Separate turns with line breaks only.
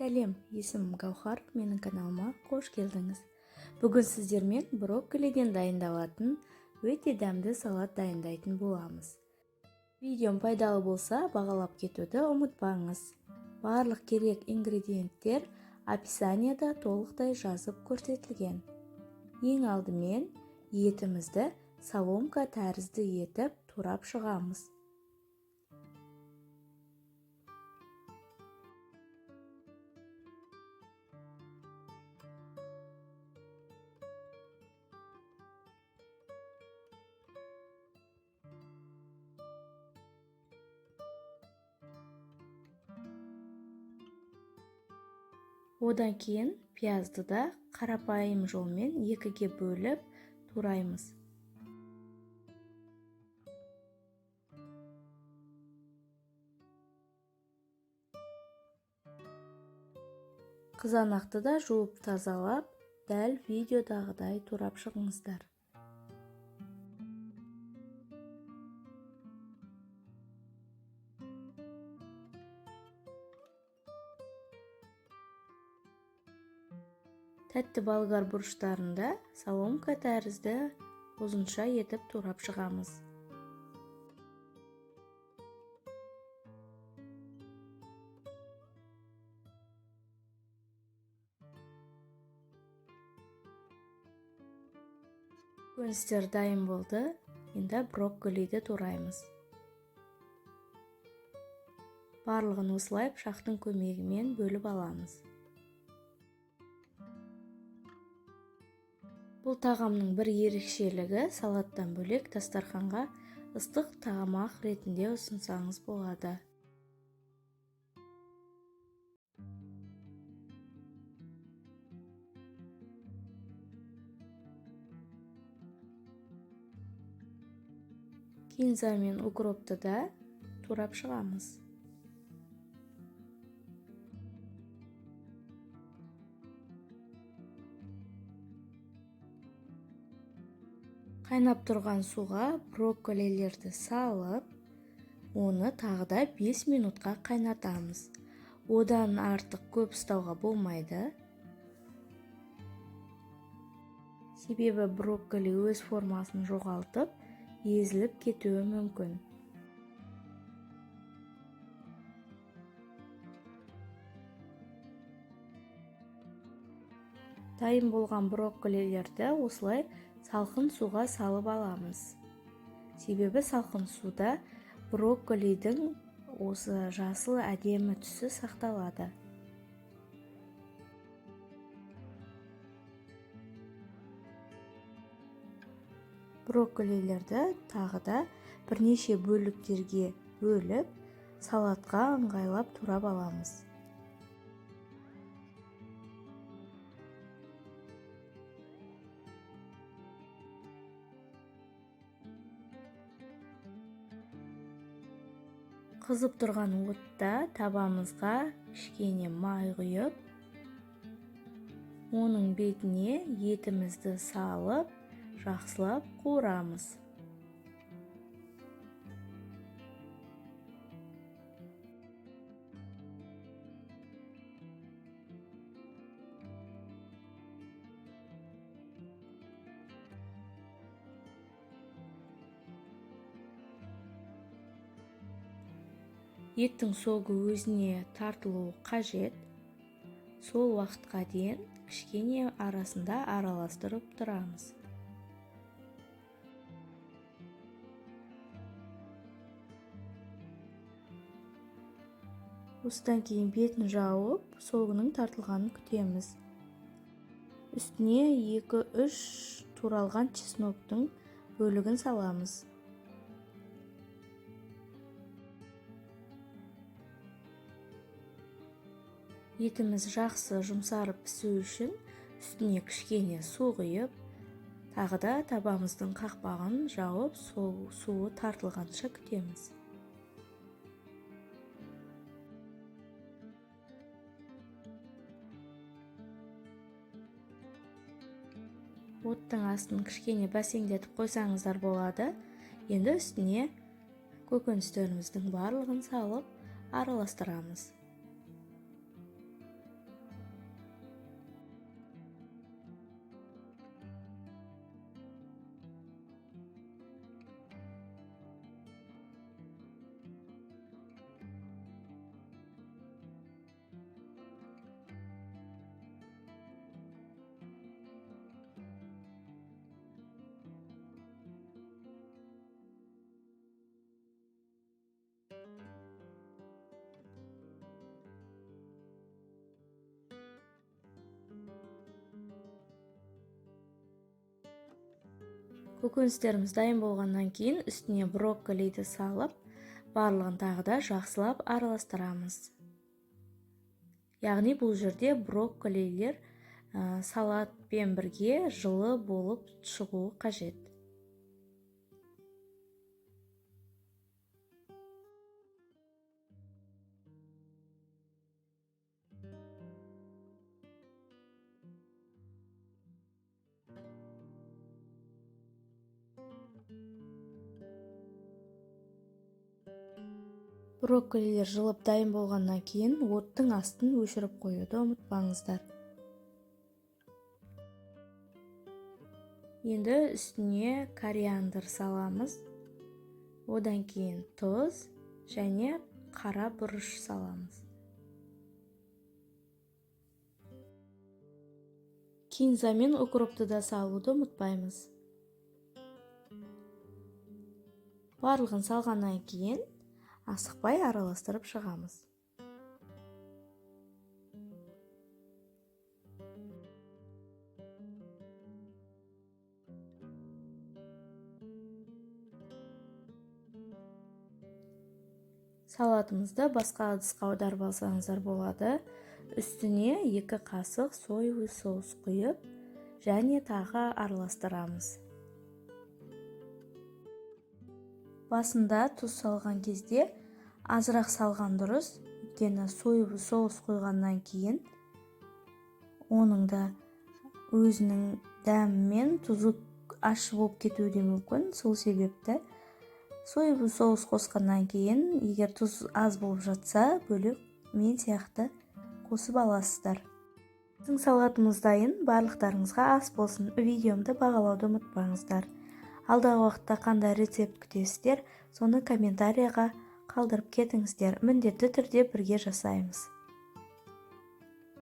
Сәлем, есімім Гаухар, менің каналыма қош келдіңіз. Бүгін сіздермен брокколиден дайындалатын өте дәмді салат дайындайтын боламыз. Видеом пайдалы болса, бағалап кетуді ұмытпаңыз. Барлық керек ингредиенттер описанияда толықтай жазып көрсетілген. Ең алдымен етімізді соломка тәрізді етіп турап шығамыз. Одан кейін пиязды да қарапайым жолмен екіге бөліп тураймыз. Қызанақты да жуып тазалап, дәл видеодағыдай турап шығыңыздар. Тәтті болгар бұрыштарында соломка тәрізді ұзынша етіп турап шығамыз. Көкөністер дайын болды. Енді брокколиді тураймыз. Барлығын осылай пышақтың көмегімен бөліп аламыз. Бұл тағамның бір ерекшелігі салаттан бөлек дастарханға ыстық тамақ ретінде ұсынсаңыз болады. Кинза мен укропты да турап шығамыз. Қайнап тұрған суға брокколилерді салып, оны тағы да 5 минутқа қайнатамыз. Одан артық көп ұстауға болмайды. Себебі брокколи өз формасын жоғалтып, езіліп кетуі мүмкін. Дайын болған брокколилерді осылай салқын суға салып аламыз. Себебі салқын суда брокколидің осы жасыл әдемі түсі сақталады. Брокколилерді тағы да бірнеше бөліктерге бөліп, салатқа ыңғайлап турап аламыз. Қызып тұрған отта табамызға кішкене май құйып, оның бетіне етімізді салып, жақсылап қуырамыз. Еттің согы өзіне тартылуы қажет. Сол уақытқа дейін кішкене арасында араластырып тұрамыз. Осыдан кейін бетін жауып, согының тартылғанын күтеміз. Үстіне 2-3 туралған чесноктың бөлігін саламыз. Етіміз жақсы жұмсарып пісу үшін үстіне кішкене су құйып, тағы да табамыздың қақпағын жауып, суы тартылғанша күтеміз. Оттың астын кішкене бәсеңдетіп қойсаңыздар болады. Енді үстіне көкөністеріміздің барлығын салып араластырамыз. Көкөністеріміз дайын болғаннан кейін үстіне брокколиді салып, барлығын тағы да жақсылап араластырамыз. Яғни бұл жерде брокколилер салатпен бірге жылы болып шығуы қажет. Брокколилер жылып дайын болғаннан кейін оттың астын өшіріп қоюды ұмытпаңыздар. Енді үстіне кориандр саламыз. Одан кейін тұз және қара бұрыш саламыз. Кинза мен укропты да салуды ұмытпаймыз. Барлығын салғаннан кейін асықпай араластырып шығамыз. Салатымызды басқа ыдысқа аударып алсаңыздар болады. Үстіне 2 қасық соевый соус құйып, және тағы араластырамыз. Басында тұз салған кезде азырақ салған дұрыс, өйткені соевый соус қойғаннан кейін оның да өзінің дәмі мен тұзы ащы болып кетуі де мүмкін. Сол себепті соевый соус қосқаннан кейін, егер тұз аз болып жатса, бөлек мен сияқты қосып аласыздар. Біздің салатымыз дайын, барлықтарыңызға ас болсын. Видеомды бағалауды ұмытпаңыздар. Алдағы уақытта қандай рецепт күтесіздер, соны комментарияға қалдырып кетіңіздер. Міндетті түрде бірге жасаймыз.